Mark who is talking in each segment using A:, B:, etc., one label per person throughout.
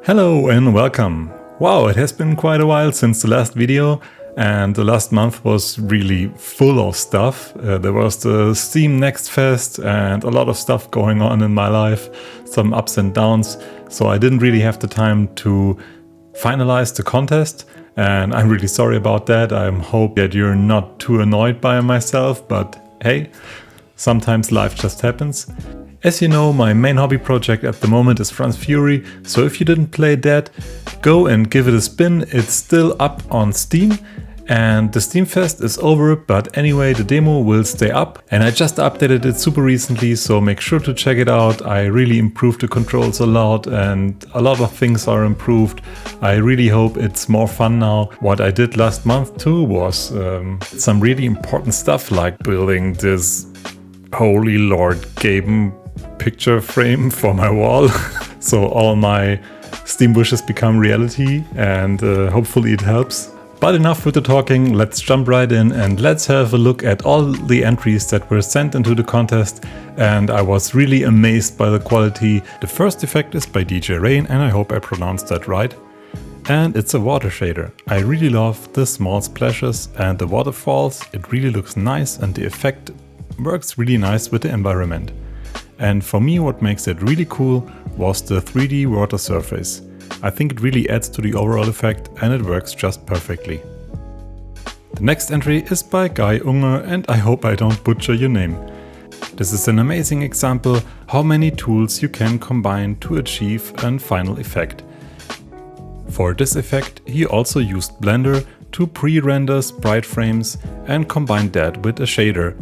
A: Hello and welcome! Wow, it has been quite a while since the last video, and the last month was really full of stuff. There was the Steam Next Fest and a lot of stuff going on in my life, some ups and downs, so I didn't really have the time to finalize the contest, and I'm really sorry about that. I hope that you're not too annoyed by myself, but hey, sometimes life just happens. As you know, my main hobby project at the moment is Franz Fury, so if you didn't play that, go and give it a spin. It's still up on Steam, and the Steam Fest is over, but anyway, the demo will stay up, and I just updated it super recently, so make sure to check it out. I really improved the controls a lot, and a lot of things are improved. I really hope it's more fun now. What I did last month too was some really important stuff, like building this Holy Lord GuyUm picture frame for my wall. So all my Steam wishes become reality, and hopefully it helps. But enough with the talking, let's jump right in and let's have a look at all the entries that were sent into the contest, and I was really amazed by the quality. The first effect is by DJ Rain, and I hope I pronounced that right. And it's a water shader. I really love the small splashes and the waterfalls. It really looks nice, and the effect works really nice with the environment. And for me, what makes it really cool was the 3D water surface. I think it really adds to the overall effect, and it works just perfectly. The next entry is by GuyUm, and I hope I don't butcher your name. This is an amazing example how many tools you can combine to achieve a final effect. For this effect, he also used Blender to pre-render sprite frames and combined that with a shader.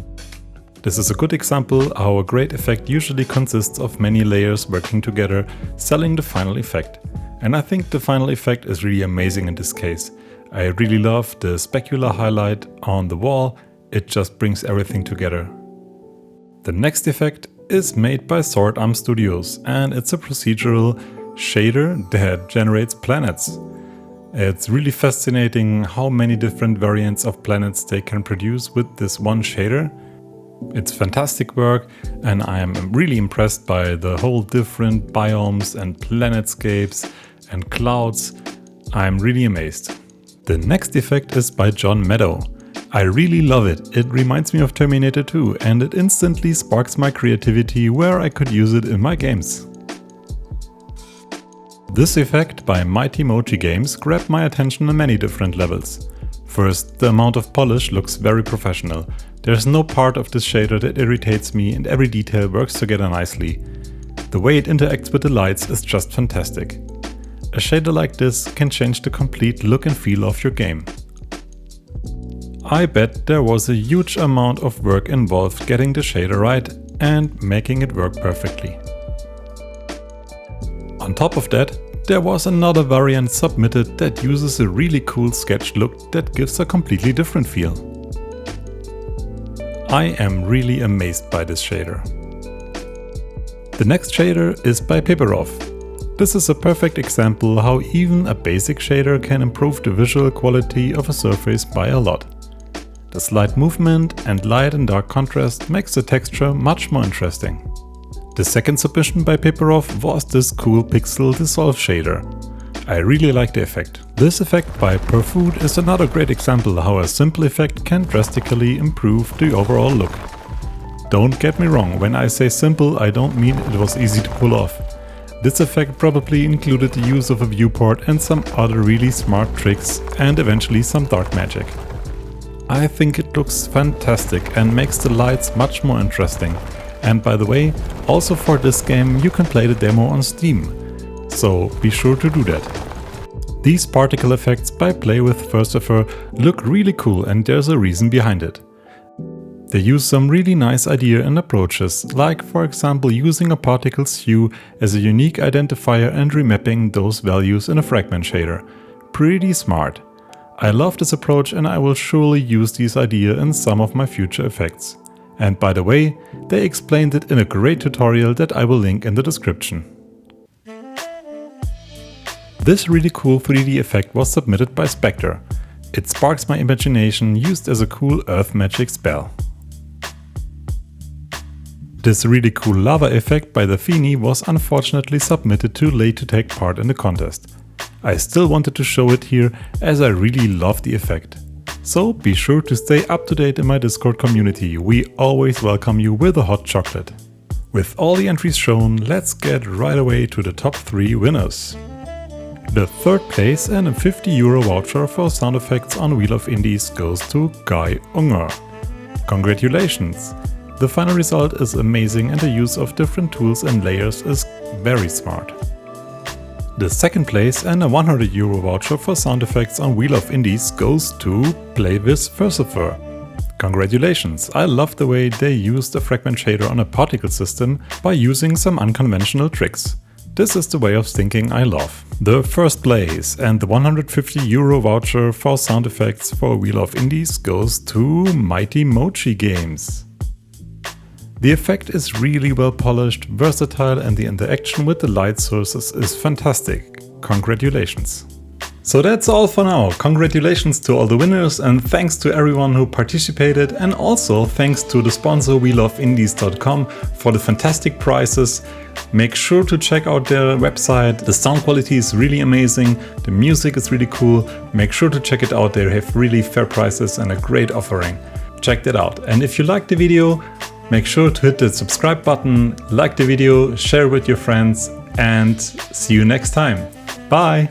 A: This is a good example how a great effect usually consists of many layers working together, selling the final effect. And I think the final effect is really amazing in this case. I really love the specular highlight on the wall, it just brings everything together. The next effect is made by Swordarm Studios, and it's a procedural shader that generates planets. It's really fascinating how many different variants of planets they can produce with this one shader. It's fantastic work, and I am really impressed by the whole different biomes and planetscapes and clouds. I'm really amazed. The next effect is by John Meadow. I really love it. It reminds me of Terminator 2, and it instantly sparks my creativity where I could use it in my games. This effect by Mighty Mochi Games grabbed my attention on many different levels. First, the amount of polish looks very professional. There's no part of this shader that irritates me, and every detail works together nicely. The way it interacts with the lights is just fantastic. A shader like this can change the complete look and feel of your game. I bet there was a huge amount of work involved getting the shader right and making it work perfectly. On top of that, there was another variant submitted that uses a really cool sketch look that gives a completely different feel. I am really amazed by this shader. The next shader is by Paperoff. This is a perfect example how even a basic shader can improve the visual quality of a surface by a lot. The slight movement and light and dark contrast makes the texture much more interesting. The second submission by Paperoff was this cool pixel dissolve shader. I really like the effect. This effect by Perfood is another great example how a simple effect can drastically improve the overall look. Don't get me wrong, when I say simple, I don't mean it was easy to pull off. This effect probably included the use of a viewport and some other really smart tricks, and eventually some dark magic. I think it looks fantastic and makes the lights much more interesting. And by the way, also for this game you can play the demo on Steam, so be sure to do that. These particle effects by PlayWithFurcifer look really cool, and there's a reason behind it. They use some really nice idea and approaches, like for example using a particle's hue as a unique identifier and remapping those values in a fragment shader. Pretty smart. I love this approach, and I will surely use this idea in some of my future effects. And by the way, they explained it in a great tutorial that I will link in the description. This really cool 3D effect was submitted by Spectre. It sparks my imagination, used as a cool earth magic spell. This really cool lava effect by the Fini was unfortunately submitted too late to take part in the contest. I still wanted to show it here as I really love the effect. So be sure to stay up to date in my Discord community, we always welcome you with a hot chocolate. With all the entries shown, let's get right away to the top 3 winners. The third place and a €50 voucher for sound effects on Wheel of Indies goes to GuyUm. Congratulations! The final result is amazing and the use of different tools and layers is very smart. The second place and a €100 voucher for sound effects on Wheel of Indies goes to PlayWithFurcifer. Congratulations, I love the way they used a fragment shader on a particle system by using some unconventional tricks. This is the way of thinking I love. The first place and the €150 voucher for sound effects for Wheel of Indies goes to Mighty Mochi Games. The effect is really well polished, versatile, and the interaction with the light sources is fantastic. Congratulations! So that's all for now. Congratulations to all the winners and thanks to everyone who participated, and also thanks to the sponsor wheelofindies.com for the fantastic prizes. Make sure to check out their website. The sound quality is really amazing, the music is really cool. Make sure to check it out, they have really fair prices and a great offering. Check that out. And if you liked the video, make sure to hit the subscribe button, like the video, share with your friends, and see you next time. Bye!